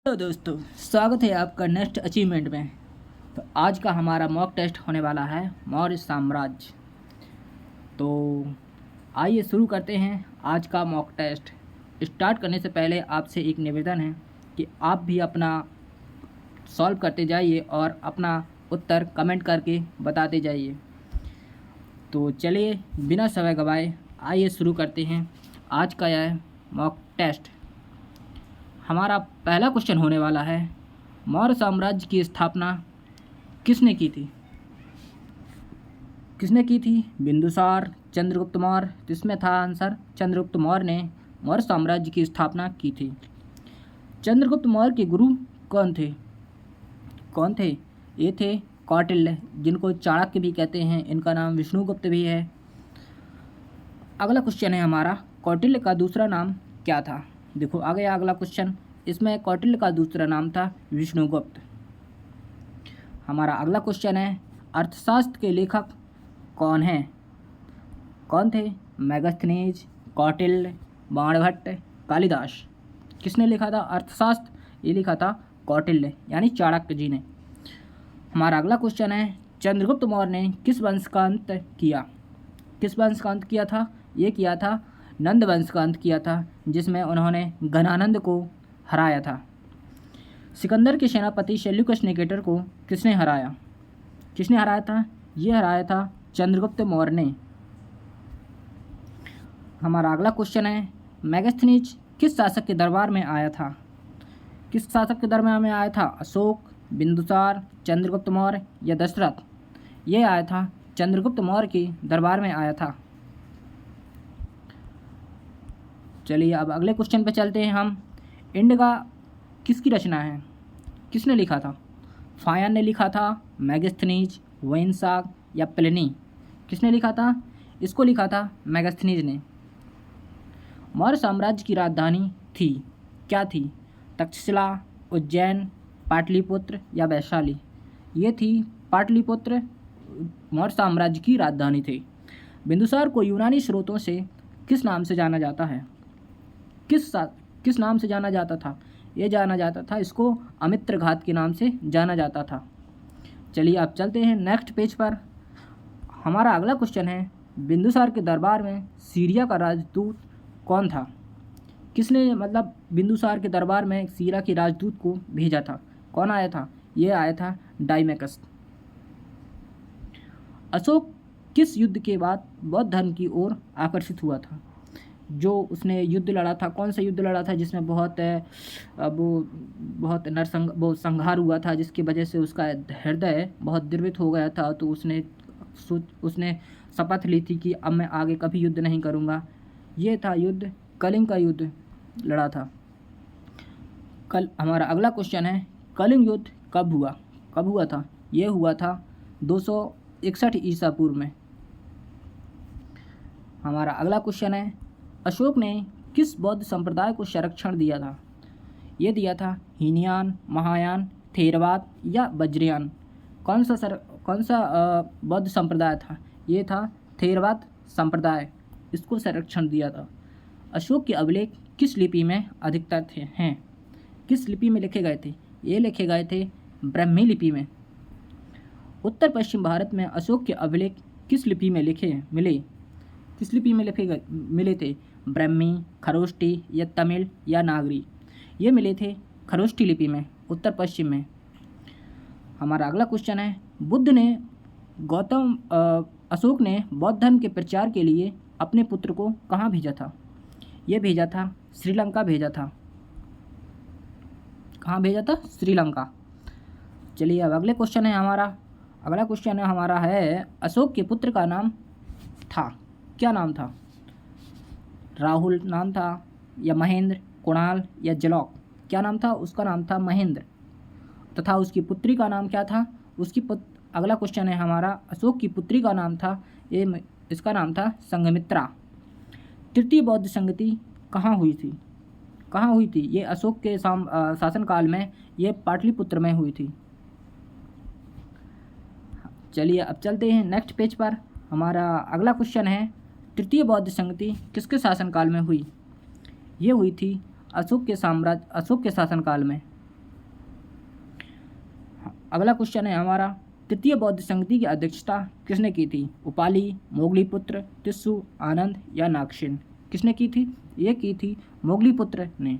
तो दोस्तों, स्वागत है आपका नेक्स्ट अचीवमेंट में। तो आज का हमारा मॉक टेस्ट होने वाला है मौर्य साम्राज्य। तो आइए शुरू करते हैं आज का मॉक टेस्ट। स्टार्ट करने से पहले आपसे एक निवेदन है कि आप भी अपना सॉल्व करते जाइए और अपना उत्तर कमेंट करके बताते जाइए। तो चलिए बिना समय गवाए आइए शुरू करते हैं आज का यह मॉक टेस्ट। हमारा पहला क्वेश्चन होने वाला है, मौर्य साम्राज्य की स्थापना किसने की थी? किसने की थी? बिंदुसार, चंद्रगुप्त मौर्य। तो इसमें था आंसर चंद्रगुप्त मौर्य ने मौर्य साम्राज्य की स्थापना की थी। चंद्रगुप्त मौर्य के गुरु कौन थे? कौन थे? ये थे कौटिल्य, जिनको चाणक्य भी कहते हैं। इनका नाम विष्णुगुप्त भी है। अगला क्वेश्चन है हमारा, कौटिल्य का दूसरा नाम क्या था? देखो आ गया अगला क्वेश्चन। इसमें कौटिल्य का दूसरा नाम था विष्णुगुप्त। हमारा अगला क्वेश्चन है, अर्थशास्त्र के लेखक कौन हैं? कौन थे? मेगास्थनीज, कौटिल्य, बाणभट्ट, कालिदास। किसने लिखा था अर्थशास्त्र? ये लिखा था कौटिल्य यानी चाणक्य जी ने। हमारा अगला क्वेश्चन है, चंद्रगुप्त मौर्य ने किस वंश का अंत किया? किस वंश का अंत किया था? ये किया था नंद वंश का अंत किया था, जिसमें उन्होंने घनानंद को हराया था। सिकंदर के सेनापति सेल्यूकस निकेटर को किसने हराया? किसने हराया था? ये हराया था चंद्रगुप्त मौर्य ने। हमारा अगला क्वेश्चन है, मेगास्थनीज किस शासक के दरबार में आया था? किस शासक के दरबार में आया था? अशोक, बिंदुसार, चंद्रगुप्त मौर्य या दशरथ? ये आया था चंद्रगुप्त मौर्य के दरबार में आया था। चलिए अब अगले क्वेश्चन पे चलते हैं हम। इंडिका किसकी रचना है? किसने लिखा था? फायन ने लिखा था, मेगास्थनीज, वेनसाक या प्लिनी? किसने लिखा था? इसको लिखा था मेगास्थनीज ने। मौर्य साम्राज्य की राजधानी थी, क्या थी? तक्षशिला, उज्जैन, पाटलिपुत्र या वैशाली? ये थी पाटलिपुत्र मौर्य साम्राज्य की राजधानी थी। बिंदुसार को यूनानी स्रोतों से किस नाम से जाना जाता है? किस नाम से जाना जाता था? ये जाना जाता था इसको अमित्रघात के नाम से जाना जाता था। चलिए अब चलते हैं नेक्स्ट पेज पर। हमारा अगला क्वेश्चन है, बिंदुसार के दरबार में सीरिया का राजदूत कौन था? किसने मतलब बिंदुसार के दरबार में सीरिया के राजदूत को भेजा था? कौन आया था? ये आया था डाइमेकस। अशोक किस युद्ध के बाद बौद्ध धर्म की ओर आकर्षित हुआ था? जो उसने युद्ध लड़ा था, कौन सा युद्ध लड़ा था जिसमें बहुत संहार हुआ था, जिसकी वजह से उसका हृदय बहुत द्रवित हो गया था। तो उसने शपथ ली थी कि अब मैं आगे कभी युद्ध नहीं करूँगा। ये था युद्ध कलिंग का युद्ध लड़ा था। हमारा अगला क्वेश्चन है, कलिंग युद्ध कब हुआ? कब हुआ था? ये हुआ था 261 ईसा पूर्व में। हमारा अगला क्वेश्चन है, अशोक ने किस बौद्ध संप्रदाय को संरक्षण दिया था? ये दिया था हीनयान, महायान, थेरवाद या वज्रयान? कौन सा बौद्ध संप्रदाय था? ये था थेरवाद संप्रदाय, इसको संरक्षण दिया था। अशोक के अभिलेख किस लिपि में अधिकतर हैं? किस लिपि में लिखे गए थे? ये लिखे गए थे ब्राह्मी लिपि में। उत्तर पश्चिम भारत में अशोक के अभिलेख किस लिपि में मिले? किस लिपि में मिले थे? ब्राह्मी, खरोष्टी या तमिल या नागरी? ये मिले थे खरोष्टी लिपि में, उत्तर पश्चिम में। हमारा अगला क्वेश्चन है, अशोक ने बौद्ध धर्म के प्रचार के लिए अपने पुत्र को कहाँ भेजा था? ये भेजा था श्रीलंका भेजा था। कहाँ भेजा था? श्रीलंका। चलिए अब अगले क्वेश्चन है हमारा। अगला क्वेश्चन है अशोक के पुत्र का नाम था, क्या नाम था? राहुल नाम था या महेंद्र, कुणाल या जलौक? क्या नाम था? उसका नाम था महेंद्र। तथा उसकी पुत्री का नाम क्या था? अगला क्वेश्चन है हमारा, अशोक की पुत्री का नाम था, इसका नाम था संघमित्रा। तृतीय बौद्ध संगति कहाँ हुई थी? कहाँ हुई थी? ये अशोक के शासनकाल में, ये पाटलिपुत्र में हुई थी। चलिए अब चलते हैं नेक्स्ट पेज पर। हमारा अगला क्वेश्चन है, तृतीय बौद्ध संगति किसके शासनकाल में हुई? ये हुई थी अशोक के शासनकाल में। अगला क्वेश्चन है हमारा, तृतीय बौद्ध संगति की अध्यक्षता किसने की थी? उपाली, मोगलीपुत्र, तिस्सु, आनंद या नागसेन? किसने की थी? ये की थी मोगलीपुत्र ने।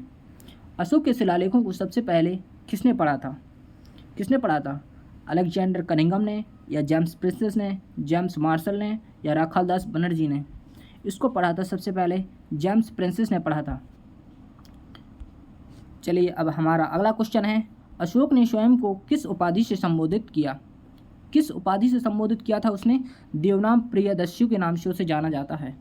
अशोक के शिलालेखों को सबसे पहले किसने पढ़ा था? किसने पढ़ा था? अलेक्जेंडर कनिंघम ने, या जेम्स प्रिंसेस ने, जेम्स मार्शल ने, या राखालदास बनर्जी ने? इसको पढ़ा था सबसे पहले जेम्स प्रिंसेस ने पढ़ा था। चलिए अब हमारा अगला क्वेश्चन है, अशोक ने स्वयं को किस उपाधि से संबोधित किया? किस उपाधि से संबोधित किया था उसने? देवनाम प्रियदस्यु के नाम से उसे जाना जाता है।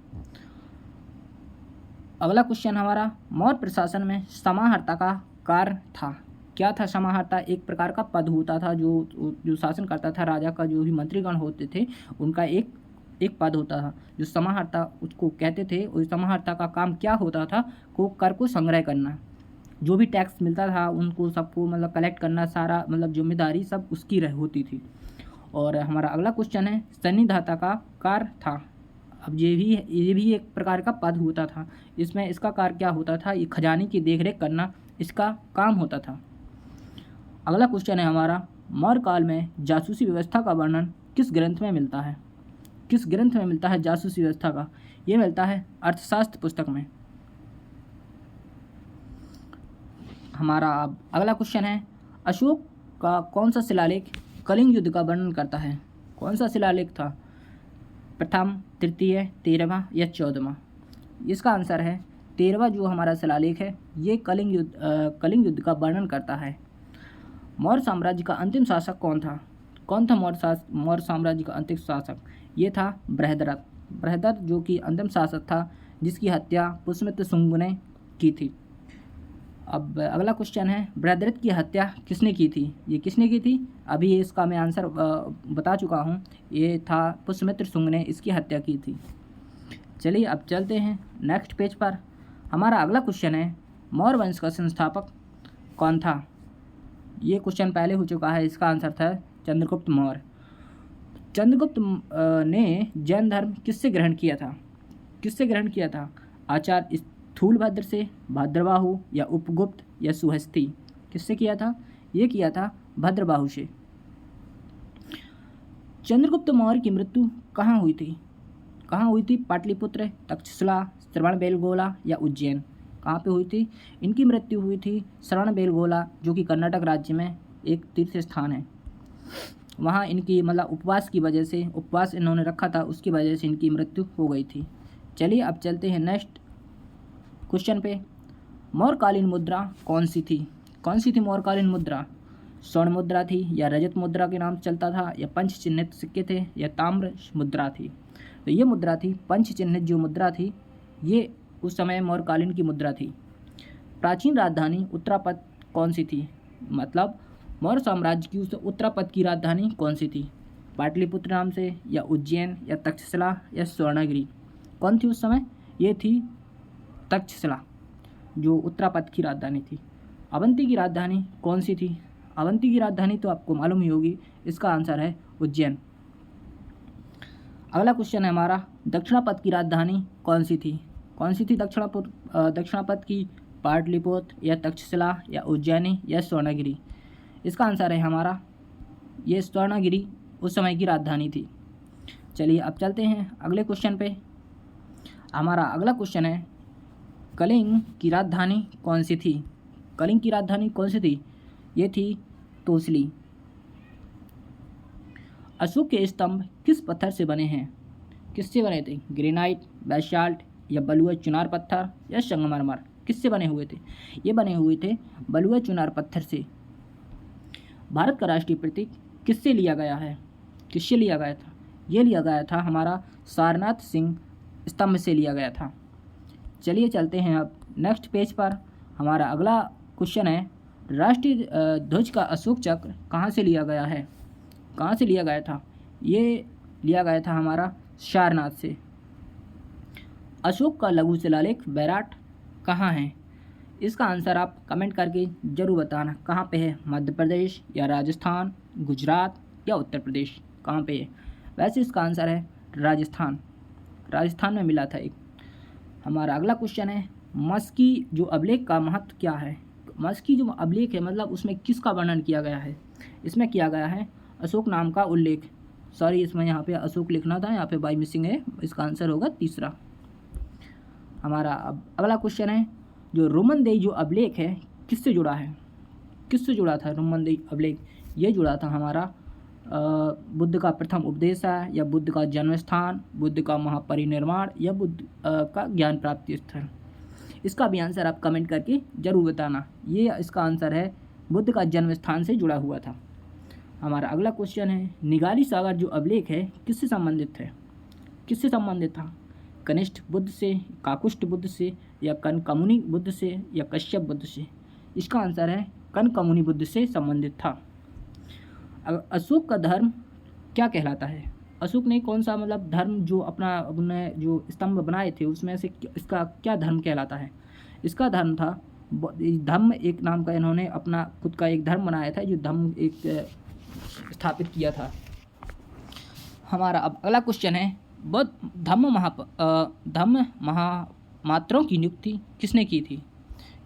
अगला क्वेश्चन हमारा, मौर्य प्रशासन में समाहर्ता का कार्य था? क्या था समाहर्ता? एक प्रकार का पद होता था जो शासन करता था, राजा का जो भी मंत्रीगण होते थे उनका एक पद होता था जो समाहर्ता उसको कहते थे। उस समाहर्ता का काम क्या होता था? कर को संग्रह करना, जो भी टैक्स मिलता था उनको सबको मतलब कलेक्ट करना, सारा मतलब जिम्मेदारी सब उसकी होती थी। और हमारा अगला क्वेश्चन है, सन्निधाता का कार्य था? अब ये भी एक प्रकार का पद होता था। इसमें इसका कार्य क्या होता था? ये खजाने की देखरेख करना इसका काम होता था। अगला क्वेश्चन है हमारा, मौर्य काल में जासूसी व्यवस्था का वर्णन किस ग्रंथ में मिलता है? किस ग्रंथ में मिलता है जासूसी व्यवस्था का? ये मिलता है अर्थशास्त्र पुस्तक में। हमारा अब अगला क्वेश्चन है, अशोक का कौन सा शिलालेख कलिंग युद्ध का वर्णन करता है? कौन सा शिलालेख था? प्रथम, तृतीय, 13वां या 14वां? इसका आंसर है 13वां जो हमारा शिलालेख है ये कलिंग युद्ध का वर्णन करता है। मौर्य साम्राज्य का अंतिम शासक कौन था? कौन था मौर्य साम्राज्य का अंतिम शासक? ये था बृहद्रथ। बृहद्रथ जो कि अंतिम शासक था जिसकी हत्या पुष्यमित्र शुंग ने की थी। अब अगला क्वेश्चन है, बृहद्रथ की हत्या किसने की थी? ये किसने की थी? अभी इसका मैं आंसर बता चुका हूँ, ये था पुष्यमित्र शुंग ने इसकी हत्या की थी। चलिए अब चलते हैं नेक्स्ट पेज पर। हमारा अगला क्वेश्चन है, मौर्य वंश का संस्थापक कौन था? ये क्वेश्चन पहले हो चुका है, इसका आंसर था चंद्रगुप्त मौर्य। चंद्रगुप्त ने जैन धर्म किससे ग्रहण किया था? किससे ग्रहण किया था? आचार्य स्थूलभद्र से, भद्रबाहु या उपगुप्त या सुहस्ती? किससे किया था? ये किया था भद्रबाहु से। चंद्रगुप्त मौर्य की मृत्यु कहाँ हुई थी? कहाँ हुई थी? पाटलिपुत्र, तक्षशिला, श्रवणबेलगोला या उज्जैन? कहाँ पे हुई थी? इनकी मृत्यु हुई थी श्रवणबेलगोला जो कि कर्नाटक राज्य में एक तीर्थ स्थान है। वहाँ इनकी मतलब उपवास की वजह से, उपवास इन्होंने रखा था उसकी वजह से इनकी मृत्यु हो गई थी। चलिए अब चलते हैं नेक्स्ट क्वेश्चन पे। मौर्यकालीन मुद्रा कौन सी थी? कौन सी थी मौर्यकालीन मुद्रा? स्वर्ण मुद्रा थी, या रजत मुद्रा के नाम से चलता था, या पंच चिन्हित सिक्के थे, या ताम्र मुद्रा थी? तो ये मुद्रा थी पंच चिन्हित जो मुद्रा थी, ये उस समय मौर्यकालीन की मुद्रा थी। प्राचीन राजधानी उत्तरापद कौन सी थी? मतलब मौर्य साम्राज्य की उस उत्तरापद की राजधानी कौन सी थी? पाटलिपुत्र नाम से, या उज्जैन, या तक्षशिला, या स्वर्णगिरी? कौन थी उस समय? ये थी तक्षशिला जो उत्तरापद की राजधानी थी। अवंती की राजधानी कौन सी थी? अवंती की राजधानी तो आपको मालूम ही होगी, इसका आंसर है उज्जैन। अगला क्वेश्चन है हमारा, दक्षिणापद की राजधानी कौन सी थी? कौन सी थी दक्षिणापद की? पाटलिपुत्र, या तक्षशिला, या उज्जैनी, या स्वर्णगिरी? इसका आंसर है हमारा ये स्वर्णगिरी उस समय की राजधानी थी। चलिए अब चलते हैं अगले क्वेश्चन पे। हमारा अगला क्वेश्चन है, कलिंग की राजधानी कौन सी थी? कलिंग की राजधानी कौन सी थी? ये थी तोसली। अशोक के स्तंभ किस पत्थर से बने हैं? किससे बने थे? ग्रेनाइट, बेसाल्ट, या बलुआ चुनार पत्थर, या संगमरमर? किससे बने हुए थे? ये बने हुए थे बलुआ चुनार पत्थर से। भारत का राष्ट्रीय प्रतीक किससे लिया गया है? किससे लिया गया था? ये लिया गया था हमारा सारनाथ सिंह स्तंभ से लिया गया था। चलिए चलते हैं अब नेक्स्ट पेज पर। हमारा अगला क्वेश्चन है, राष्ट्रीय ध्वज का अशोक चक्र कहाँ से लिया गया है? कहाँ से लिया गया था? ये लिया गया था हमारा सारनाथ से। अशोक का लघु शिलालेख बैराट कहाँ है? इसका आंसर आप कमेंट करके ज़रूर बताना, कहाँ पे है? मध्य प्रदेश, या राजस्थान, गुजरात, या उत्तर प्रदेश? कहाँ पे है? वैसे इसका आंसर है राजस्थान। राजस्थान में मिला था एक। हमारा अगला क्वेश्चन है, मस्की जो अभिलेख का महत्व क्या है? मत्स्य की जो अभिलेख है मतलब उसमें किसका वर्णन किया गया है? इसमें किया गया है अशोक नाम का उल्लेख। सॉरी, इसमें यहाँ पे अशोक लिखना था, यहाँ पे बाई मिसिंग है, इसका आंसर होगा तीसरा। हमारा अब अगला क्वेश्चन है, जो रोमनदेही जो अभिलेख है किससे जुड़ा है? किससे जुड़ा था रोमनदेही अभिलेख? ये जुड़ा था हमारा बुद्ध का प्रथम उपदेश है, या बुद्ध का जन्म स्थान, बुद्ध का महापरिनिर्वाण, या बुद्ध का ज्ञान प्राप्ति स्थल। इसका भी आंसर आप कमेंट करके जरूर बताना। ये इसका आंसर है, बुद्ध का जन्म स्थान से जुड़ा हुआ था। हमारा अगला क्वेश्चन है, निगाली सागर जो अभिलेख है किससे संबंधित है? किससे संबंधित था? कनिष्ठ बुद्ध से, काकुष्ठ बुद्ध से, या कनकमुनि बुद्ध से, या कश्यप बुद्ध से? इसका आंसर है कनकमुनि बुद्ध से संबंधित था। अशोक का धर्म क्या कहलाता है? अशोक ने कौन सा मतलब धर्म जो अपने जो स्तंभ बनाए थे उसमें से इसका क्या धर्म कहलाता है? इसका धर्म था धम्म, एक नाम का इन्होंने अपना खुद का एक धर्म बनाया था, जो धम्म एक स्थापित किया था। हमारा अब अगला क्वेश्चन है, धम्म महामात्रों की नियुक्ति किसने की थी?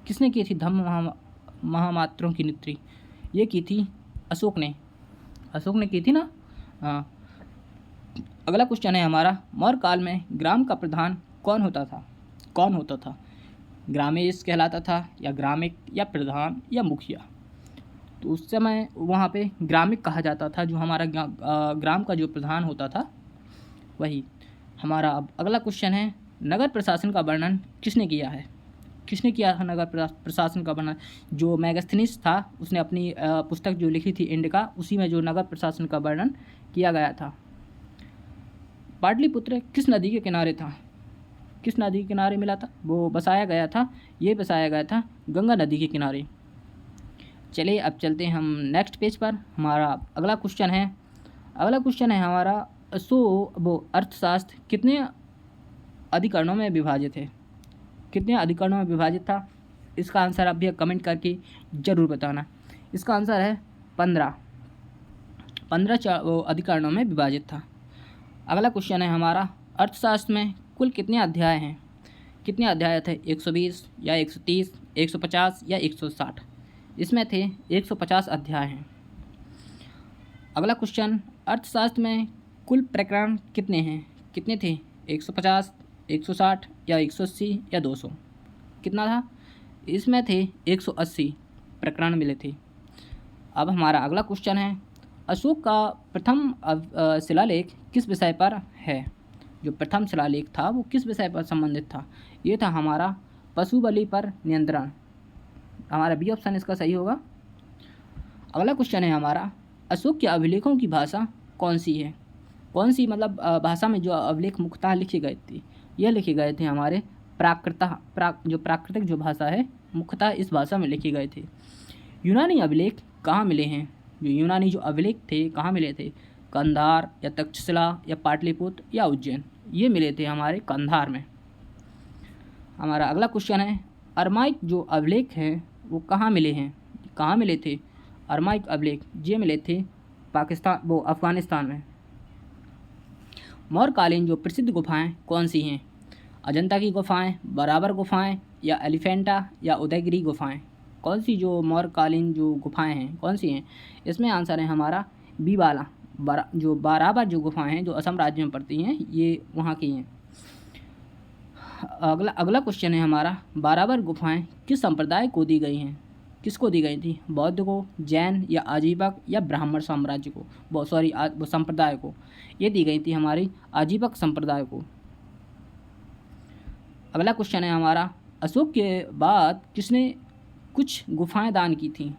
किसने की थी धम्म महामात्रों की नियुक्ति? ये की थी अशोक ने। अशोक ने की थी ना। हाँ। अगला क्वेश्चन है हमारा, मौर्य काल में ग्राम का प्रधान कौन होता था? कौन होता था? ग्रामेश कहलाता था, या ग्रामिक, या प्रधान, या मुखिया? तो उस समय वहाँ पे ग्रामिक कहा जाता था, जो हमारा ग्राम का जो प्रधान होता था वही। हमारा अब अगला क्वेश्चन है, नगर प्रशासन का वर्णन किसने किया है? किसने किया था नगर प्रशासन का वर्णन? जो मैगस्थनीज था उसने अपनी पुस्तक जो लिखी थी इंडिका, उसी में जो नगर प्रशासन का वर्णन किया गया था। पाटलिपुत्र किस नदी के किनारे था? किस नदी के किनारे मिला था? वो बसाया गया था, ये बसाया गया था गंगा नदी के किनारे। चलिए अब चलते हैं हम नेक्स्ट पेज पर। हमारा अगला क्वेश्चन है हमारा, वो अर्थशास्त्र कितने अधिकरणों में विभाजित है? कितने अधिकरणों में विभाजित था? इसका आंसर आप भी कमेंट करके ज़रूर बताना। इसका आंसर है 15 अधिकरणों में विभाजित था। अगला क्वेश्चन है हमारा, अर्थशास्त्र में कुल कितने अध्याय हैं? कितने अध्याय थे? 120 या 130, 150 या 160? इसमें थे 150 अध्याय हैं। अगला क्वेश्चन, अर्थशास्त्र में कुल प्रकरण कितने हैं? कितने थे? 150, 160 या 180 या 200? कितना था? इसमें थे 180 प्रकरण मिले थे। अब हमारा अगला क्वेश्चन है, अशोक का प्रथम शिलालेख किस विषय पर है? जो प्रथम शिलालेख था वो किस विषय पर संबंधित था? ये था हमारा पशु बलि पर नियंत्रण। हमारा बी ऑप्शन इसका सही होगा। अगला क्वेश्चन है हमारा, अशोक के अभिलेखों की भाषा कौन सी है? कौन सी मतलब भाषा में जो अभिलेख मुख्यतः लिखे गए थे? ये लिखे गए थे हमारे प्राकृतिक जो भाषा है मुख्यतः इस भाषा में लिखे गए थे। यूनानी अभिलेख कहाँ मिले हैं? जो यूनानी जो अभिलेख थे कहाँ मिले थे? कंधार, या तक्षशिला, या पाटलिपुत्र, या उज्जैन? ये मिले थे हमारे कंधार में। हमारा अगला क्वेश्चन है, अरमाइक जो अभिलेख हैं वो कहाँ मिले हैं? कहाँ मिले थे अरमाइक अभिलेख? ये मिले थे अफगानिस्तान में। मौर्यकालीन जो प्रसिद्ध गुफाएं कौन सी हैं? अजंता की गुफाएं, बराबर गुफाएं, या एलिफेंटा, या उदयगिरी गुफाएं? कौन सी जो मौर्यकालीन जो गुफाएं हैं कौन सी हैं? इसमें आंसर है हमारा बी वाला, जो बराबर जो गुफाएं हैं जो असम राज्य में पड़ती हैं ये वहाँ की हैं। अगला क्वेश्चन है हमारा, बराबर गुफाएं किस संप्रदाय को दी गई हैं? किसको दी गई थी? बौद्ध को, जैन, या आजीवक, या ब्राह्मण साम्राज्य को? वो संप्रदाय को। ये दी गई थी हमारी आजीवक संप्रदाय को। अगला क्वेश्चन है हमारा, अशोक के बाद किसने कुछ गुफाएं दान की थी?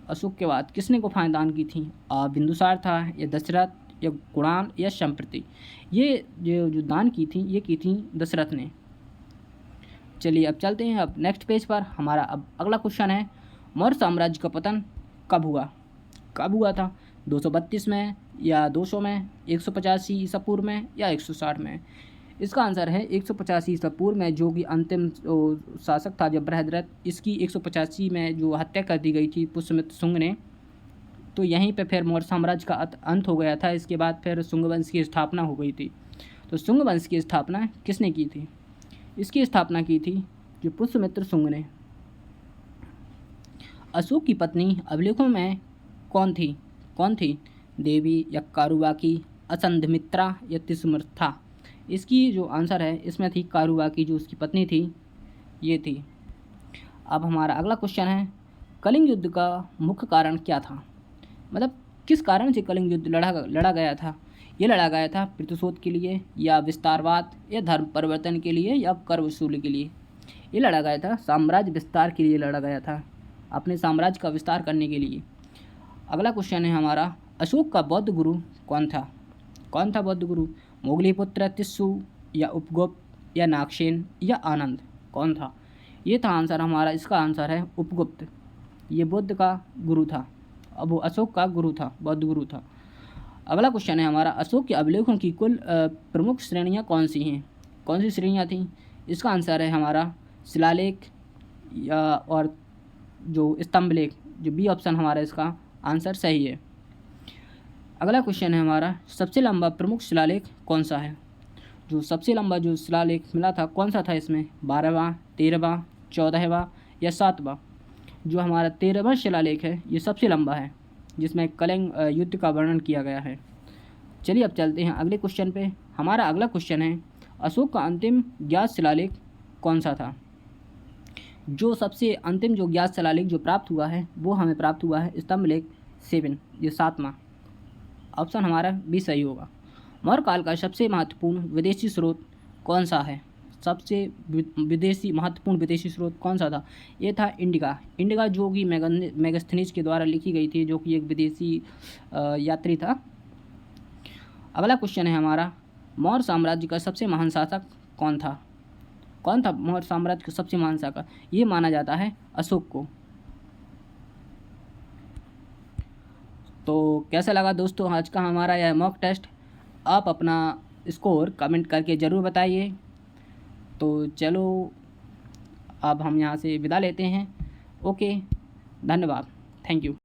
अशोक के बाद किसने गुफाएं दान की थी? बिंदुसार था, या दशरथ, या कुणाल, या संप्रति? ये जो दान की थी ये की थी दशरथ ने। चलिए अब चलते हैं अब नेक्स्ट पेज पर। हमारा अब अगला क्वेश्चन है, मौर्य साम्राज्य का पतन कब हुआ? कब हुआ था? 232 में, या 200 में, 185 ईसा पूर्व में, या 160 में? इसका आंसर है 185 ईसा पूर्व में, जो कि अंतिम शासक था जब बृहद्रथ, इसकी 185 में जो हत्या कर दी गई थी पुष्यमित्र शुंग ने। तो यहीं पे फिर मौर्य साम्राज्य का अंत हो गया था। इसके बाद फिर शुंग वंश की स्थापना हो गई थी। तो शुंग वंश की स्थापना किसने की थी? इसकी स्थापना की थी जो पुष्यमित्र शुंग ने। अशोक की पत्नी अभिलेखों में कौन थी? देवी या कारुबाकी, असंधमित्रा या तिसमर्था? इसकी जो आंसर है इसमें थी कारुबाकी, जो उसकी पत्नी थी ये थी। अब हमारा अगला क्वेश्चन है, कलिंग युद्ध का मुख्य कारण क्या था? मतलब किस कारण से कलिंग युद्ध लड़ा गया था? ये लड़ा गया था प्रतिशोध के लिए, या विस्तारवाद, या धर्म परिवर्तन के लिए, या कर वसूली के लिए? ये लड़ा गया था साम्राज्य विस्तार के लिए लड़ा गया था, अपने साम्राज्य का विस्तार करने के लिए। अगला क्वेश्चन है हमारा, अशोक का बौद्ध गुरु कौन था? कौन था बौद्ध गुरु? मोगलीपुत्र तिस्सु, या उपगुप्त, या नागसेन, या आनंद? कौन था? ये था आंसर हमारा, इसका आंसर है उपगुप्त। ये बुद्ध का गुरु था, अब वो अशोक का गुरु था, बौद्ध गुरु था। अगला क्वेश्चन है हमारा, अशोक के अभिलेखों की कुल प्रमुख श्रेणियाँ कौन सी हैं? कौन सी श्रेणियाँ थीं? इसका आंसर है हमारा शिलालेख या और जो स्तंभलेख, जो बी ऑप्शन हमारा इसका आंसर सही है। अगला क्वेश्चन है हमारा, सबसे लंबा प्रमुख शिलालेख कौन सा है? जो सबसे लंबा जो शिलालेख मिला था कौन सा था इसमें? 12वां, 13वां, 14वां या 7वां? जो हमारा 13वां शिलालेख है ये सबसे लंबा है, जिसमें कलिंग युद्ध का वर्णन किया गया है। चलिए अब चलते हैं अगले क्वेश्चन पे। हमारा अगला क्वेश्चन है, अशोक का अंतिम ज्ञात शिलालेख कौन सा था? जो सबसे अंतिम जो ज्ञात शिलालेख जो प्राप्त हुआ है वो हमें प्राप्त हुआ है स्तंभलेख 7, ये 7वां। ऑप्शन हमारा बी सही होगा। मौर्य काल का सबसे महत्वपूर्ण विदेशी स्रोत कौन सा है? सबसे महत्वपूर्ण विदेशी स्रोत कौन सा था? ये था इंडिका, जो कि मेगास्थनीज के द्वारा लिखी गई थी, जो कि एक विदेशी यात्री था। अगला क्वेश्चन है हमारा, मौर्य साम्राज्य का सबसे महान शासक कौन था? कौन था मौर्य साम्राज्य का सबसे महान शासक? ये माना जाता है अशोक को। तो कैसा लगा दोस्तों आज का हमारा यह मॉक टेस्ट? आप अपना स्कोर कमेंट करके ज़रूर बताइए। तो चलो अब हम यहाँ से विदा लेते हैं। ओके, धन्यवाद, थैंक यू।